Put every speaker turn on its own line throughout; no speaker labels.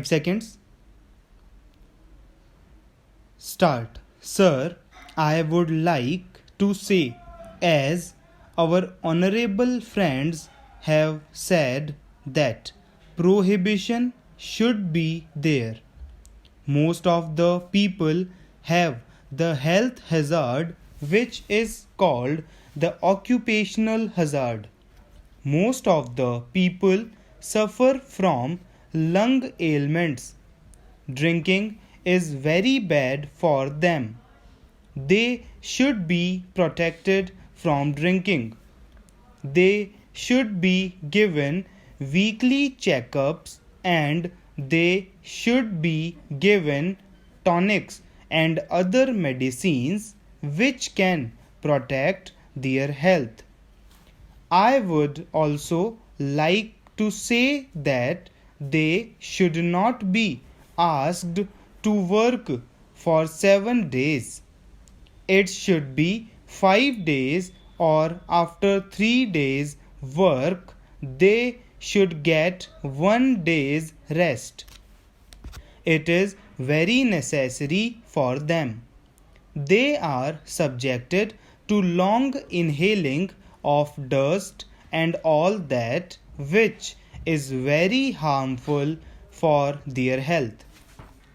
5 seconds. Start. Sir, I would like to say, as our honorable friends have said, that prohibition should be there. Most of the people have the health hazard, which is called the occupational hazard. Most of the people suffer from lung ailments. Drinking is very bad for them. They should be protected from drinking. They should be given weekly checkups and they should be given tonics and other medicines which can protect their health. I would also like to say that they should not be asked to work for 7 days. It should be 5 days, or after 3 days work they should get 1 day's rest. It is very necessary for them. They are subjected to long inhaling of dust and all that, which is very harmful for their health.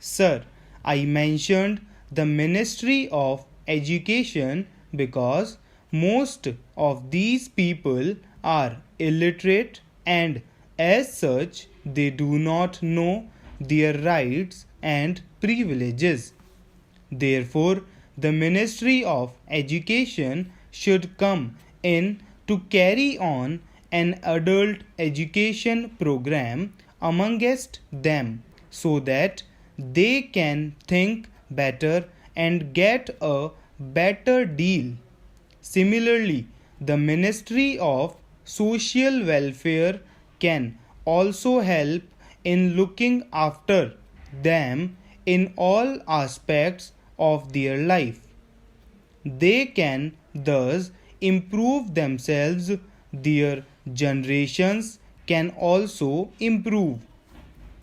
Sir, I mentioned the Ministry of Education because most of these people are illiterate and as such they do not know their rights and privileges. Therefore, the Ministry of Education should come in to carry on an adult education program amongst them so that they can think better and get a better deal. Similarly, the Ministry of Social Welfare can also help in looking after them in all aspects of their life. They can thus improve themselves, their generations can also improve.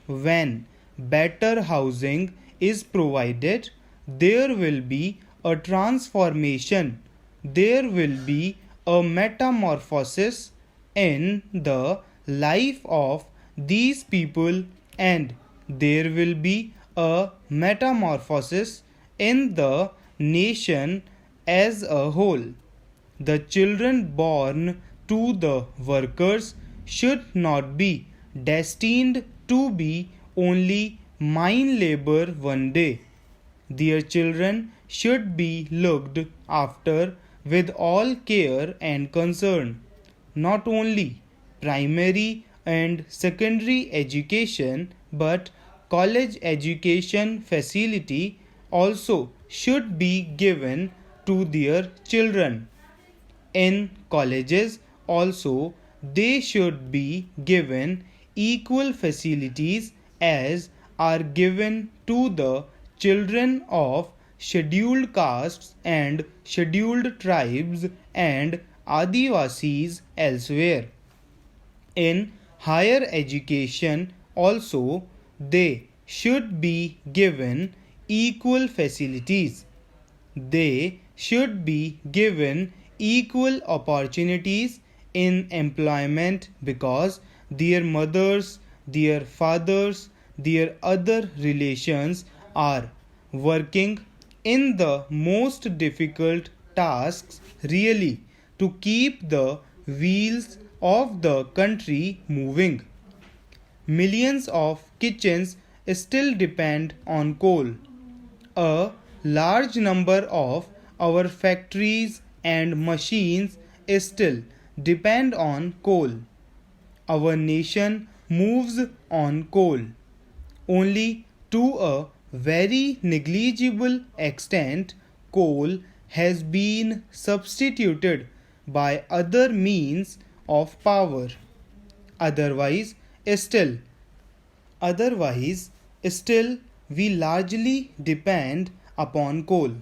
When better housing is provided, there will be a transformation, there will be a metamorphosis in the life of these people, and there will be a metamorphosis in the nation as a whole. The children born to the workers should not be destined to be only mine labor one day. Their children should be looked after with all care and concern. Not only primary and secondary education but college education facility also should be given to their children. In colleges also they should be given equal facilities as are given to the children of scheduled castes and scheduled tribes and Adivasis elsewhere. In higher education also they should be given equal facilities. They should be given equal opportunities in employment because their mothers, their fathers, their other relations are working in the most difficult tasks really to keep the wheels of the country moving. Millions of kitchens still depend on coal. A large number of our factories and machines still depend on coal. Our nation moves on coal. Only to a very negligible extent, coal has been substituted by other means of power. Otherwise, still, Otherwise, still we largely depend upon coal.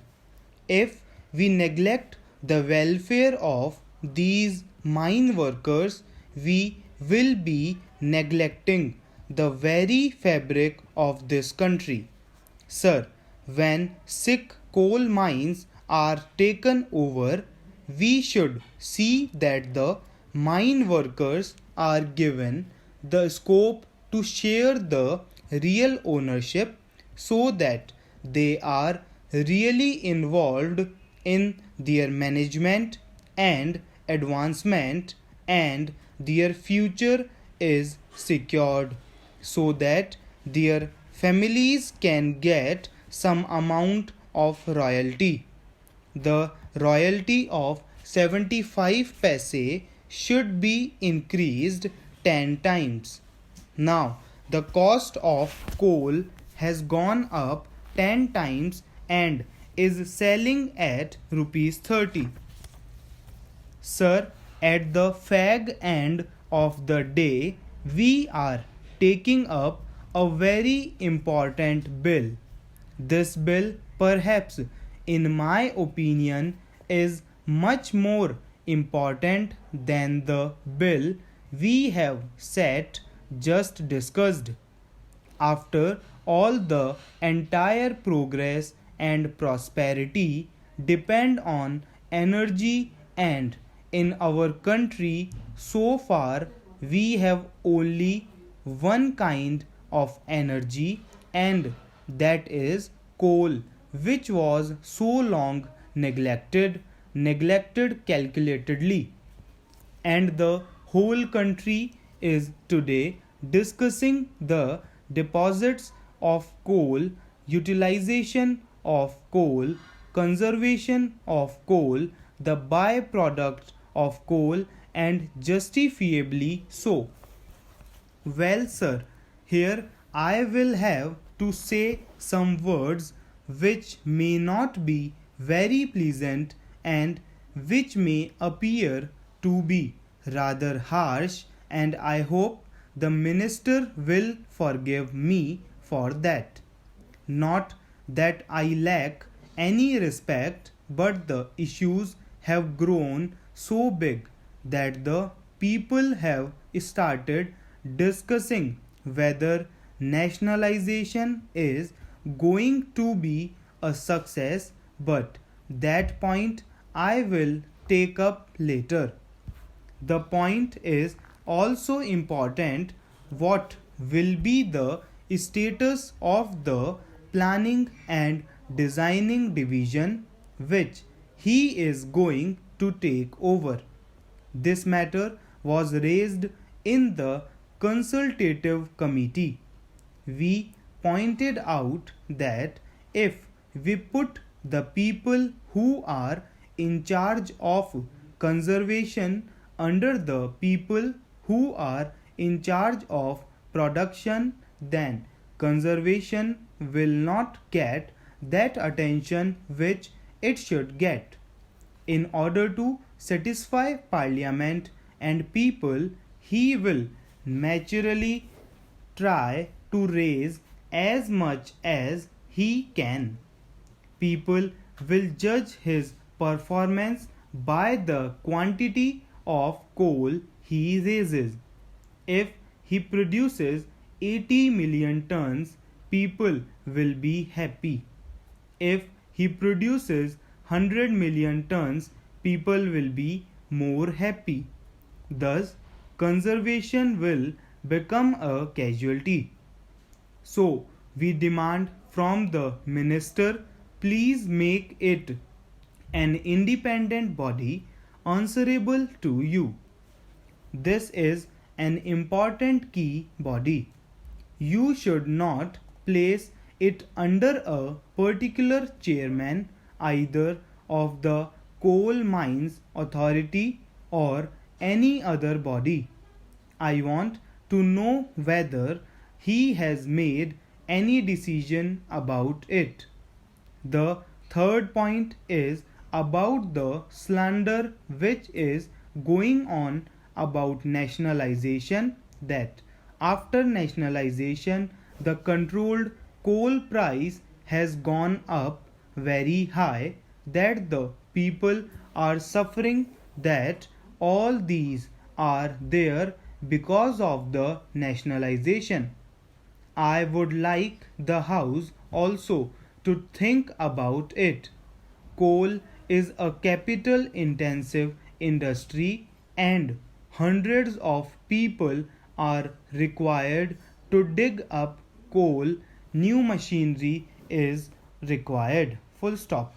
If we neglect the welfare of these mine workers, we will be neglecting the very fabric of this country. Sir, when sick coal mines are taken over, we should see that the mine workers are given the scope to share the real ownership so that they are really involved in their management and advancement, and their future is secured so that their families can get some amount of royalty. The royalty of 75 paise should be increased 10 times. Now, the cost of coal has gone up 10 times and is selling at rupees 30. Sir, at the fag end of the day, we are taking up a very important bill. This bill, perhaps, in my opinion, is much more important than the bill we have set just discussed. After all, the entire progress and prosperity depend on energy, and in our country so far we have only one kind of energy, and that is coal, which was so long neglected calculatedly, and the whole country is today discussing the deposits of coal, utilization of coal, conservation of coal, the byproduct of coal, and justifiably so. Well, sir, here I will have to say some words which may not be very pleasant and which may appear to be rather harsh, and I hope the minister will forgive me for that. Not that I lack any respect, but the issues have grown so big that the people have started discussing whether nationalization is going to be a success, but that point I will take up later. The point is also important: what will be the status of the planning and designing division which he is going to take over. This matter was raised in the consultative committee. We pointed out that if we put the people who are in charge of conservation under the people who are in charge of production, then conservation will not get that attention which it should get. In order to satisfy Parliament and people, he will naturally try to raise as much as he can. People will judge his performance by the quantity of coal he raises. If he produces 80 million tons, people will be happy. If he produces 100 million tons, people will be more happy. Thus, conservation will become a casualty. So, we demand from the minister, please make it an independent body answerable to you. This is an important key body. You should not place it under a particular chairman either of the Coal Mines Authority or any other body. I want to know whether he has made any decision about it. The third point is about the slander which is going on about nationalization, that after nationalization the controlled coal price has gone up very high, that the people are suffering, that all these are there because of the nationalization. I would like the House also to think about it. Coal is a capital intensive industry and hundreds of people are required to dig up coal. New machinery is required. Full stop.